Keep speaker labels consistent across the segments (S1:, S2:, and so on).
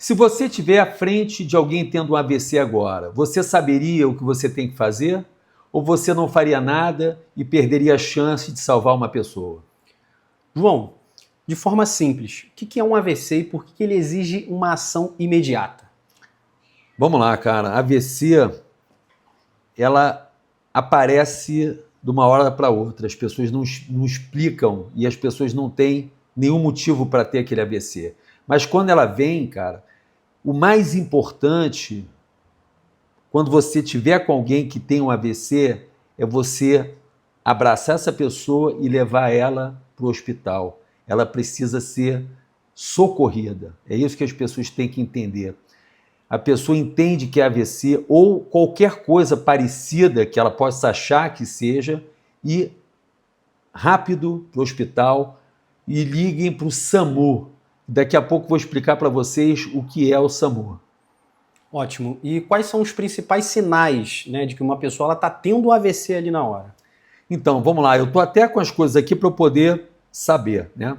S1: Se você estiver à frente de alguém tendo um AVC agora, você saberia o que você tem que fazer? Ou você não faria nada e perderia a chance de salvar uma pessoa?
S2: João, de forma simples, o que é um AVC e por que ele exige uma ação imediata?
S1: Vamos lá, cara. A AVC, ela aparece de uma hora para outra. As pessoas não explicam e as pessoas não têm nenhum motivo para ter aquele AVC. Mas quando ela vem, cara, o mais importante, quando você tiver com alguém que tem um AVC, é você abraçar essa pessoa e levar ela para o hospital. Ela precisa ser socorrida. É isso que as pessoas têm que entender. A pessoa entende que é AVC ou qualquer coisa parecida que ela possa achar que seja e rápido para o hospital e liguem para o SAMU. Daqui a pouco vou explicar para vocês o que é o SAMU.
S2: Ótimo. E quais são os principais sinais, né, de que uma pessoa está tendo um AVC ali na hora?
S1: Então, vamos lá. Eu estou até com as coisas aqui para eu poder saber, né?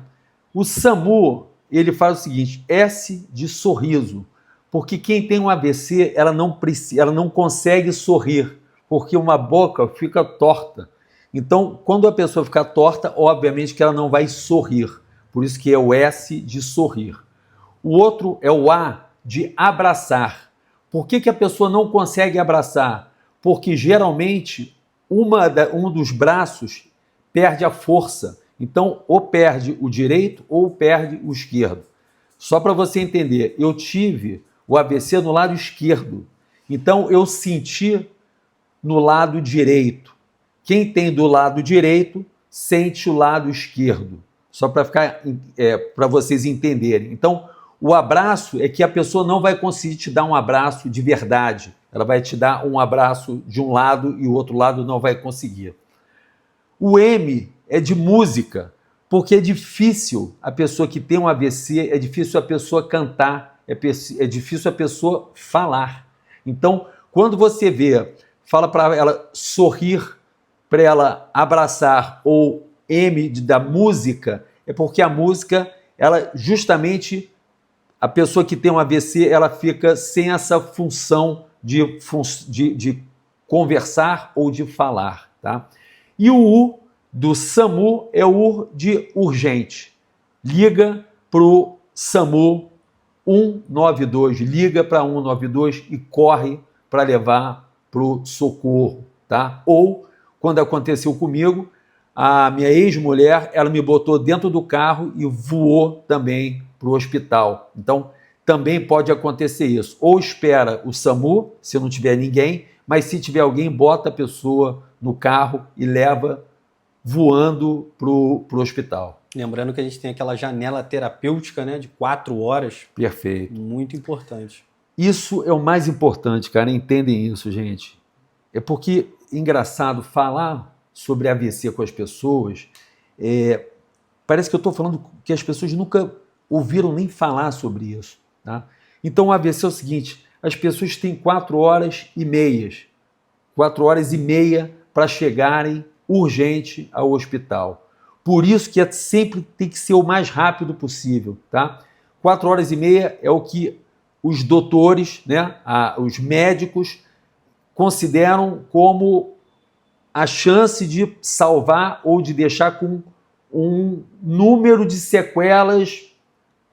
S1: O SAMU, ele faz o seguinte, S de sorriso, porque quem tem um AVC, ela não consegue sorrir, porque uma boca fica torta. Então, quando a pessoa ficar torta, obviamente que ela não vai sorrir. Por isso que é o S de sorrir. O outro é o A de abraçar. Por que a pessoa não consegue abraçar? Porque geralmente um dos braços perde a força. Então, ou perde o direito ou perde o esquerdo. Só para você entender, eu tive o AVC no lado esquerdo. Então, eu senti no lado direito. Quem tem do lado direito sente o lado esquerdo. Só para vocês entenderem. Então, o abraço é que a pessoa não vai conseguir te dar um abraço de verdade. Ela vai te dar um abraço de um lado e o outro lado não vai conseguir. O M é de música, porque é difícil a pessoa que tem um AVC, é difícil a pessoa cantar, é difícil a pessoa falar. Então, quando você vê, fala para ela sorrir, para ela abraçar, ou M da música, é porque a música, ela justamente, a pessoa que tem um AVC, ela fica sem essa função de conversar ou de falar, tá? E o U do SAMU é o U de urgente. Liga para o SAMU 192, liga para 192 e corre para levar para o socorro, tá? Ou, quando aconteceu comigo, a minha ex-mulher, ela me botou dentro do carro e voou também para o hospital. Então, também pode acontecer isso. Ou espera o SAMU, se não tiver ninguém, mas se tiver alguém, bota a pessoa no carro e leva voando para o hospital.
S2: Lembrando que a gente tem aquela janela terapêutica, né, de 4 horas.
S1: Perfeito.
S2: Muito importante.
S1: Isso é o mais importante, cara. Entendem isso, gente. É porque, engraçado, falar sobre AVC com as pessoas, parece que eu estou falando que as pessoas nunca ouviram nem falar sobre isso, tá? Então, o AVC é o seguinte, as pessoas têm 4 horas e meia para chegarem urgente ao hospital. Por isso que sempre tem que ser o mais rápido possível, tá? 4 horas e meia é o que os doutores, né, os médicos consideram como a chance de salvar ou de deixar com um número de sequelas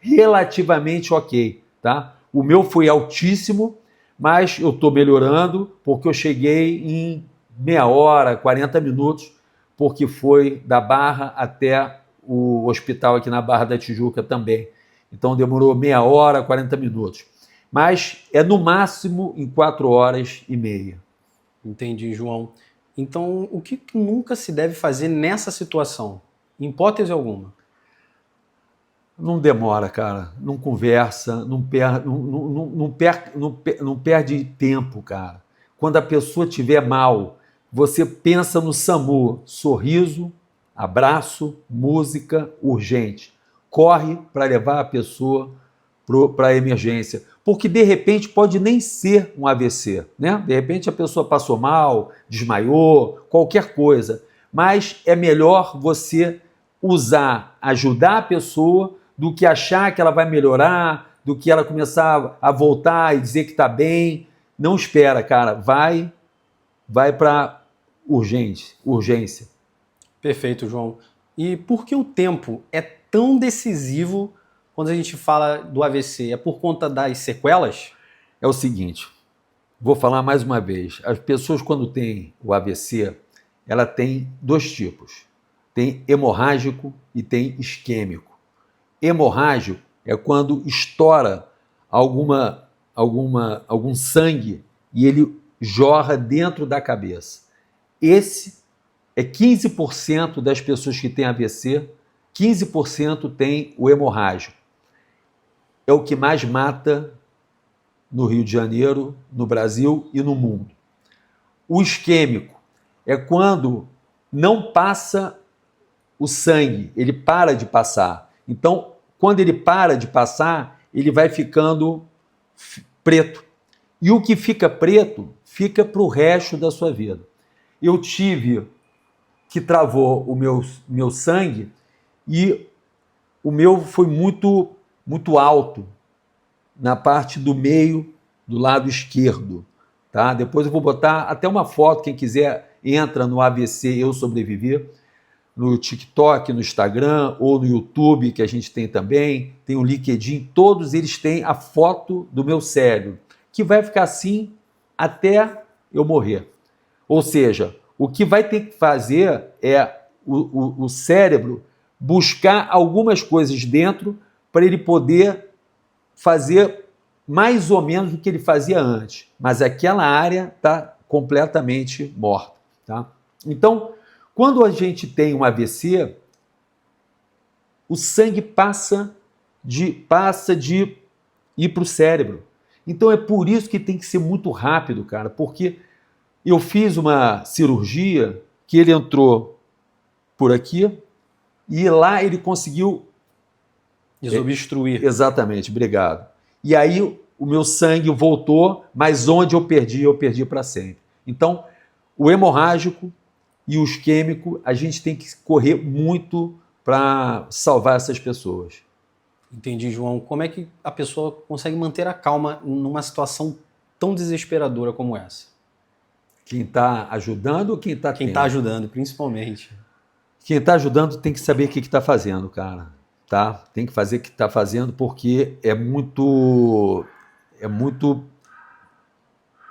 S1: relativamente ok, tá? O meu foi altíssimo, mas eu estou melhorando porque eu cheguei em meia hora, 40 minutos, porque foi da Barra até o hospital aqui na Barra da Tijuca também. Então demorou meia hora, 40 minutos. Mas é no máximo em 4 horas e meia.
S2: Entendi, João. Então, o que nunca se deve fazer nessa situação? Em hipótese alguma.
S1: Não demora, cara. Não conversa, não perde tempo, cara. Quando a pessoa estiver mal, você pensa no SAMU, sorriso, abraço, música, urgente. Corre para levar a pessoa para a emergência. Porque, de repente, pode nem ser um AVC, né? De repente, a pessoa passou mal, desmaiou, qualquer coisa. Mas é melhor você ajudar a pessoa, do que achar que ela vai melhorar, do que ela começar a voltar e dizer que está bem. Não espera, cara. Vai para urgência.
S2: Perfeito, João. E por que o tempo é tão decisivo quando a gente fala do AVC? É por conta das sequelas?
S1: É o seguinte, vou falar mais uma vez. As pessoas, quando têm o AVC, ela tem dois tipos. Tem hemorrágico e tem isquêmico. Hemorrágico é quando estoura algum sangue e ele jorra dentro da cabeça. Esse é 15% das pessoas que têm AVC, 15% tem o hemorrágico. É o que mais mata no Rio de Janeiro, no Brasil e no mundo. O isquêmico é quando não passa o sangue, ele para de passar. Então, quando ele para de passar, ele vai ficando preto. E o que fica preto, fica para o resto da sua vida. Eu tive que travou o meu sangue e o meu foi muito alto na parte do meio, do lado esquerdo. Tá? Depois eu vou botar até uma foto, quem quiser entra no AVC Eu Sobrevivi, no TikTok, no Instagram ou no YouTube, que a gente tem também, tem o LinkedIn, todos eles têm a foto do meu cérebro, que vai ficar assim até eu morrer. Ou seja, o que vai ter que fazer é o cérebro buscar algumas coisas dentro para ele poder fazer mais ou menos o que ele fazia antes. Mas aquela área está completamente morta. Tá? Então, quando a gente tem um AVC, o sangue passa de ir para o cérebro. Então é por isso que tem que ser muito rápido, cara, porque eu fiz uma cirurgia que ele entrou por aqui e lá ele conseguiu
S2: desobstruir.
S1: Exatamente, obrigado. E aí o meu sangue voltou, mas onde eu perdi para sempre. Então, o hemorrágico e o isquêmico, a gente tem que correr muito para salvar essas pessoas.
S2: Entendi, João. Como é que a pessoa consegue manter a calma numa situação tão desesperadora como essa?
S1: Quem está ajudando ou quem está
S2: Quem está ajudando, principalmente.
S1: Quem está ajudando tem que saber o que está fazendo, cara. Tá? Tem que fazer o que está fazendo porque é muito...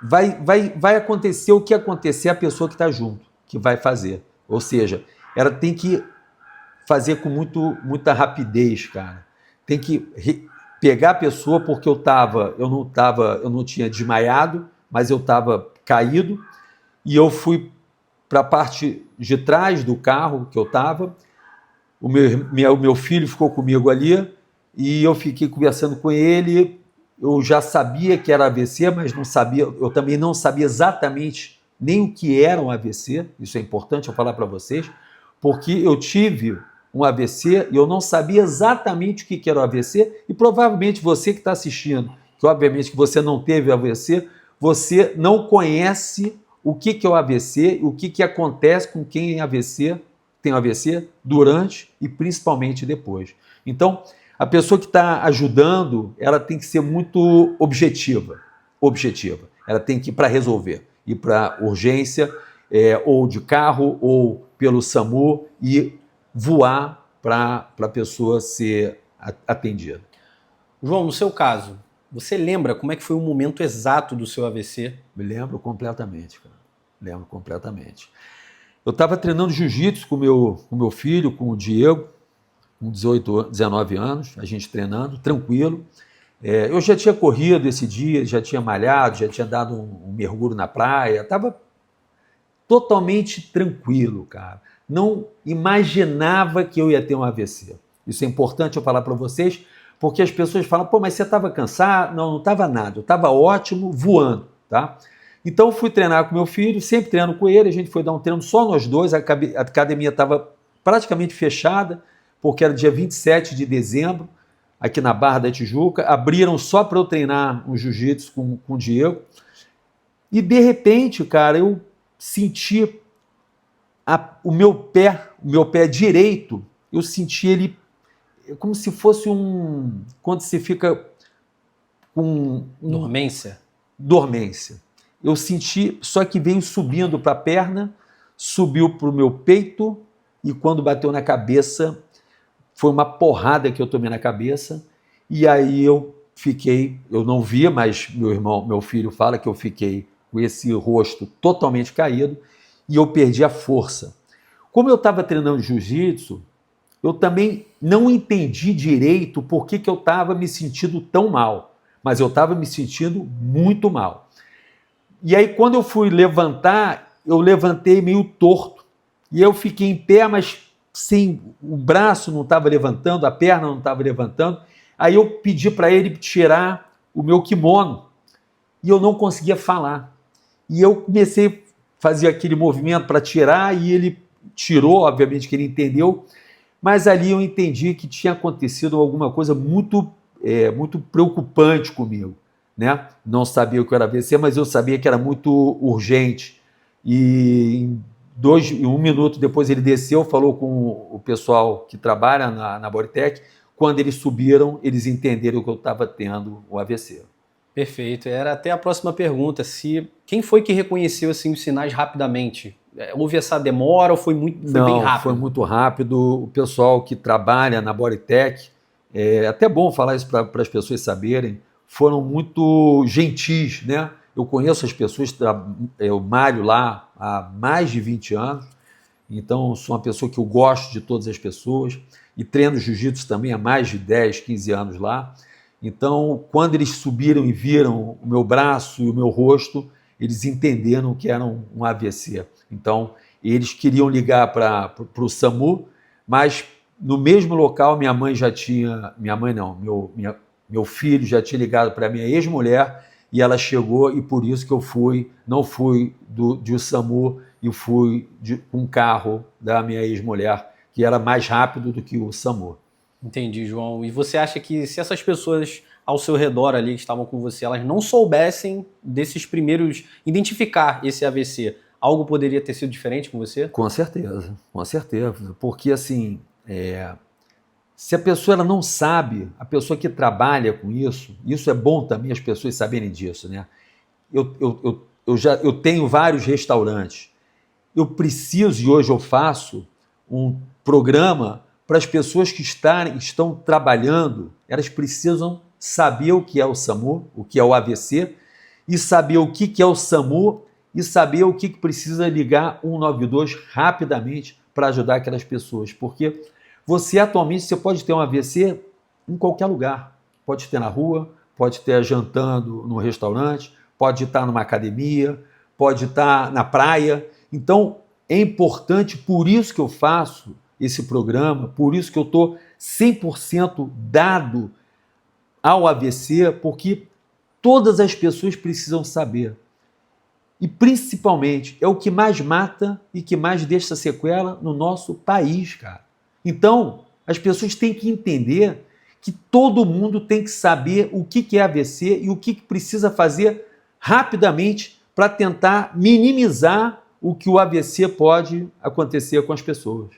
S1: Vai acontecer o que acontecer a pessoa que está junto, que vai fazer. Ou seja, ela tem que fazer com muita rapidez, cara. Tem que pegar a pessoa porque eu não tinha desmaiado, mas eu estava caído e eu fui para a parte de trás do carro que eu estava. O meu filho ficou comigo ali e eu fiquei conversando com ele. Eu já sabia que era AVC, mas não sabia, eu também não sabia exatamente nem o que era um AVC. Isso é importante eu falar para vocês, porque eu tive um AVC e eu não sabia exatamente o que era o AVC, e provavelmente você que está assistindo, que obviamente que você não teve AVC, você não conhece o que é o AVC e o que acontece com quem tem AVC durante e principalmente depois. Então, a pessoa que está ajudando, ela tem que ser muito objetiva. Ela tem que ir para resolver, ir para urgência, ou de carro, ou pelo SAMU, e voar para a pessoa ser atendida.
S2: João, no seu caso, você lembra como é que foi o momento exato do seu AVC?
S1: Me lembro completamente, cara. Lembro completamente. Eu estava treinando jiu-jitsu com o meu filho, com o Diego, com 19 anos, a gente treinando, tranquilo. Eu já tinha corrido esse dia, já tinha malhado, já tinha dado um mergulho na praia, estava totalmente tranquilo, cara. Não imaginava que eu ia ter um AVC. Isso é importante eu falar para vocês, porque as pessoas falam, pô, mas você estava cansado? Não estava nada, eu estava ótimo, voando, tá? Então fui treinar com meu filho, sempre treinando com ele, a gente foi dar um treino só nós dois, a academia estava praticamente fechada, porque era dia 27 de dezembro, aqui na Barra da Tijuca, abriram só para eu treinar um jiu-jitsu com o Diego, e de repente, cara, eu senti o meu pé direito, eu senti ele como se fosse quando você fica com
S2: Dormência?
S1: Eu senti, só que veio subindo para a perna, subiu para o meu peito e quando bateu na cabeça, foi uma porrada que eu tomei na cabeça e aí eu não via, mas meu filho fala que eu fiquei com esse rosto totalmente caído e eu perdi a força. Como eu estava treinando jiu-jitsu, eu também não entendi direito por que eu estava me sentindo tão mal, mas eu estava me sentindo muito mal. E aí, quando eu fui levantar, eu levantei meio torto. E eu fiquei em pé, mas sem o braço não estava levantando, a perna não estava levantando. Aí eu pedi para ele tirar o meu kimono e eu não conseguia falar. E eu comecei a fazer aquele movimento para tirar e ele tirou, obviamente que ele entendeu, mas ali eu entendi que tinha acontecido alguma coisa muito preocupante comigo. Né? Não sabia o que era AVC, mas eu sabia que era muito urgente. E em 1 minuto depois ele desceu, falou com o pessoal que trabalha na Bodytech. Quando eles subiram, eles entenderam que eu estava tendo o AVC.
S2: Perfeito. Era até a próxima pergunta. Quem foi que reconheceu assim, os sinais rapidamente? Houve essa demora ou foi bem rápido?
S1: Foi muito rápido. O pessoal que trabalha na Bodytech, é até bom falar isso para as pessoas saberem, foram muito gentis, né? Eu conheço as pessoas, eu malho lá há mais de 20 anos, então sou uma pessoa que eu gosto de todas as pessoas e treino jiu-jitsu também há mais de 10, 15 anos lá. Então, quando eles subiram e viram o meu braço e o meu rosto, eles entenderam que era um AVC. Então, eles queriam ligar para o SAMU, mas no mesmo local meu filho já tinha ligado para a minha ex-mulher e ela chegou e por isso que eu não fui de SAMU e fui com um carro da minha ex-mulher, que era mais rápido do que o SAMU.
S2: Entendi, João. E você acha que se essas pessoas ao seu redor ali que estavam com você, elas não soubessem desses primeiros, identificar esse AVC, algo poderia ter sido diferente com você?
S1: Com certeza. Porque assim, se a pessoa ela não sabe, a pessoa que trabalha com isso é bom também as pessoas saberem disso, né? Eu tenho vários restaurantes. Eu preciso, e hoje eu faço, um programa para as pessoas que estão trabalhando, elas precisam saber o que é o SAMU, o que é o AVC, e saber o que é o SAMU, e saber o que precisa ligar 192 rapidamente para ajudar aquelas pessoas. Porque atualmente, você pode ter um AVC em qualquer lugar. Pode ter na rua, pode ter jantando no restaurante, pode estar numa academia, pode estar na praia. Então, é importante, por isso que eu faço esse programa, por isso que eu estou 100% dado ao AVC, porque todas as pessoas precisam saber. E, principalmente, é o que mais mata e que mais deixa sequela no nosso país, cara. Então, as pessoas têm que entender que todo mundo tem que saber o que é AVC e o que precisa fazer rapidamente para tentar minimizar o que o AVC pode acontecer com as pessoas.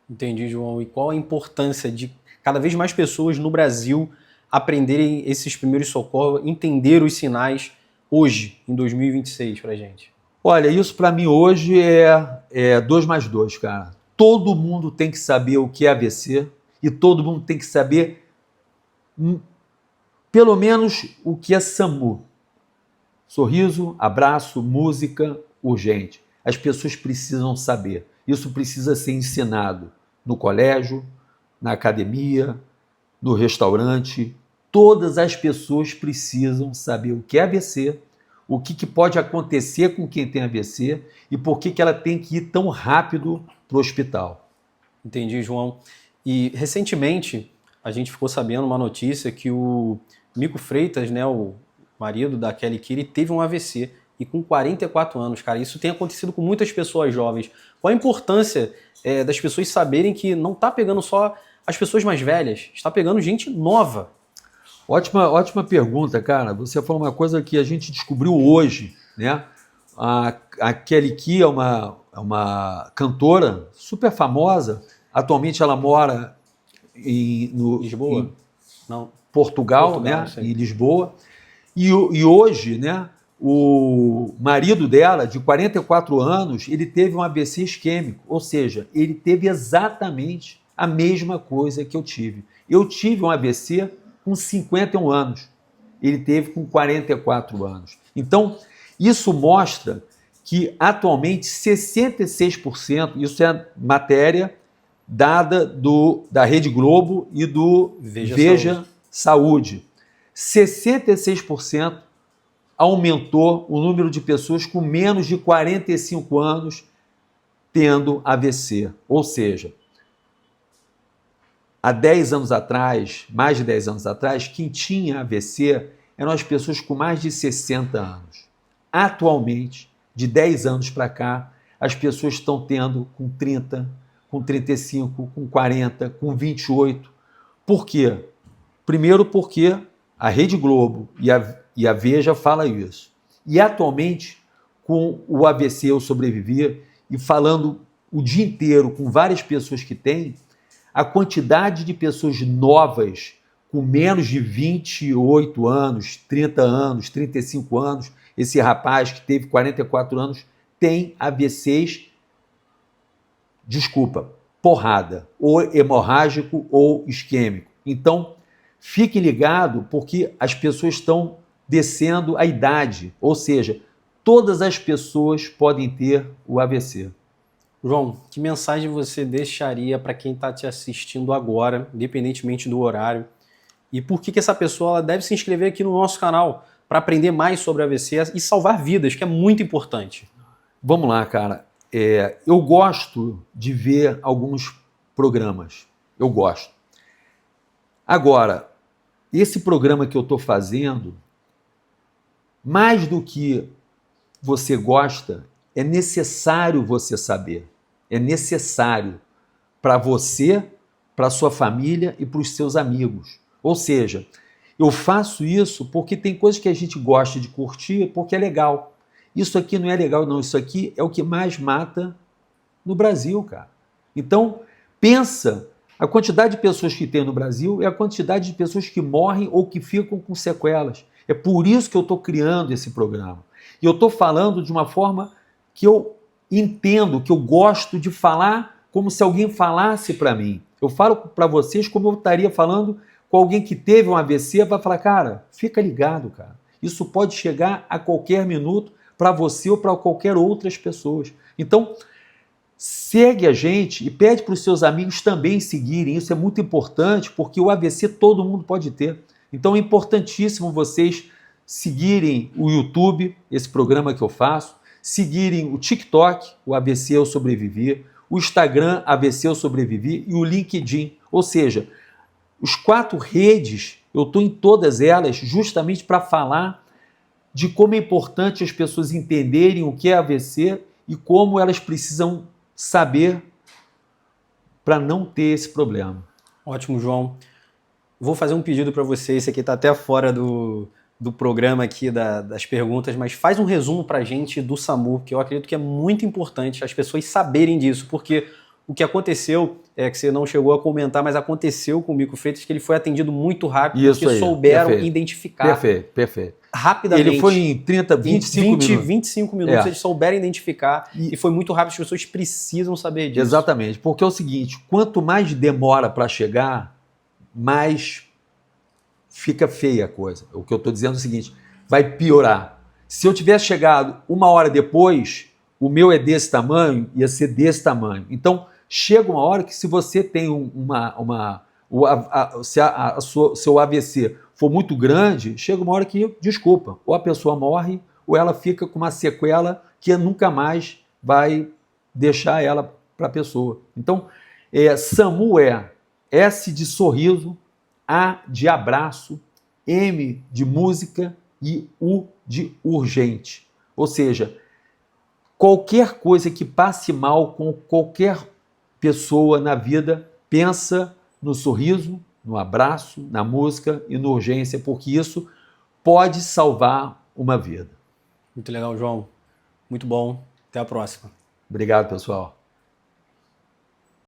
S2: Entendi, João. E qual a importância de cada vez mais pessoas no Brasil aprenderem esses primeiros socorros, entender os sinais hoje, em 2026, pra gente?
S1: Olha, isso para mim hoje é 2 mais 2, cara. Todo mundo tem que saber o que é AVC e todo mundo tem que saber pelo menos o que é SAMU. Sorriso, abraço, música, urgente. As pessoas precisam saber. Isso precisa ser ensinado no colégio, na academia, no restaurante. Todas as pessoas precisam saber o que é AVC, o que pode acontecer com quem tem AVC e por que ela tem que ir tão rápido para o hospital.
S2: Entendi, João. E recentemente a gente ficou sabendo uma notícia que o Mico Freitas, né, o marido da Kelly Kiri, teve um AVC e com 44 anos, cara. Isso tem acontecido com muitas pessoas jovens. Qual a importância das pessoas saberem que não está pegando só as pessoas mais velhas, está pegando gente nova?
S1: Ótima pergunta, cara. Você falou uma coisa que a gente descobriu hoje, né? A Kelly Key é uma cantora super famosa. Atualmente ela mora
S2: Lisboa?
S1: Não. Portugal, né?
S2: Sim.
S1: Em Lisboa. E hoje, né, o marido dela, de 44 anos, ele teve um AVC isquêmico, ou seja, ele teve exatamente a mesma coisa que eu tive. Eu tive um AVC com 51 anos, ele teve com 44 anos. Então, isso mostra que atualmente 66%, isso é matéria dada da Rede Globo e do Veja Saúde, 66% aumentou o número de pessoas com menos de 45 anos tendo AVC. Ou seja, há 10 anos atrás, mais de 10 anos atrás, quem tinha AVC eram as pessoas com mais de 60 anos. Atualmente, de 10 anos para cá, as pessoas estão tendo com 30, com 35, com 40, com 28. Por quê? Primeiro porque a Rede Globo e a Veja fala isso. E atualmente, com o AVC Eu Sobrevivi, e falando o dia inteiro com várias pessoas que têm, a quantidade de pessoas novas com menos de 28 anos, 30 anos, 35 anos, esse rapaz que teve 44 anos, tem AVCs, porrada, ou hemorrágico ou isquêmico. Então, fique ligado porque as pessoas estão descendo a idade, ou seja, todas as pessoas podem ter o AVC.
S2: João, que mensagem você deixaria para quem está te assistindo agora, independentemente do horário? E por que essa pessoa ela deve se inscrever aqui no nosso canal para aprender mais sobre AVC e salvar vidas, que é muito importante?
S1: Vamos lá, cara. Eu gosto de ver alguns programas. Eu gosto. Agora, esse programa que eu estou fazendo, mais do que você gosta, é necessário você saber. É necessário para você, para sua família e para os seus amigos. Ou seja, eu faço isso porque tem coisas que a gente gosta de curtir porque é legal. Isso aqui não é legal, não. Isso aqui é o que mais mata no Brasil, cara. Então, pensa, a quantidade de pessoas que tem no Brasil é a quantidade de pessoas que morrem ou que ficam com sequelas. É por isso que eu estou criando esse programa. E eu estou falando de uma forma que eu entendo, que eu gosto de falar como se alguém falasse para mim. Eu falo para vocês como eu estaria falando com alguém que teve um AVC, vai falar, cara, fica ligado, cara. Isso pode chegar a qualquer minuto para você ou para qualquer outras pessoas. Então, segue a gente e pede para os seus amigos também seguirem. Isso é muito importante porque o AVC todo mundo pode ter. Então é importantíssimo vocês seguirem o YouTube, esse programa que eu faço, seguirem o TikTok, o AVC Eu Sobrevivi, o Instagram, AVC Eu Sobrevivi e o LinkedIn. Ou seja, os 4 redes, eu estou em todas elas justamente para falar de como é importante as pessoas entenderem o que é AVC e como elas precisam saber para não ter esse problema.
S2: Ótimo, João. Vou fazer um pedido para você, esse aqui está até fora do programa aqui, das perguntas, mas faz um resumo para a gente do SAMU, que eu acredito que é muito importante as pessoas saberem disso, porque o que aconteceu, que você não chegou a comentar, mas aconteceu com o Mico Freitas, que ele foi atendido muito rápido,
S1: isso
S2: porque
S1: aí,
S2: souberam
S1: perfeito,
S2: identificar
S1: perfeito.
S2: rapidamente.
S1: Ele foi em 25 minutos.
S2: Eles souberam identificar e foi muito rápido, as pessoas precisam saber disso.
S1: Exatamente, porque é o seguinte, quanto mais demora para chegar, mais fica feia a coisa. O que eu estou dizendo é o seguinte, vai piorar. Se eu tivesse chegado 1 hora depois, o meu é desse tamanho, ia ser desse tamanho. Então, chega uma hora que se você tem seu AVC for muito grande, chega uma hora que, desculpa, ou a pessoa morre, ou ela fica com uma sequela que nunca mais vai deixar ela para a pessoa. Então, SAMU é S de sorriso, A de abraço, M de música e U de urgente. Ou seja, qualquer coisa que passe mal com qualquer pessoa na vida, pensa no sorriso, no abraço, na música e na urgência, porque isso pode salvar uma vida.
S2: Muito legal, João. Muito bom. Até a próxima.
S1: Obrigado, pessoal.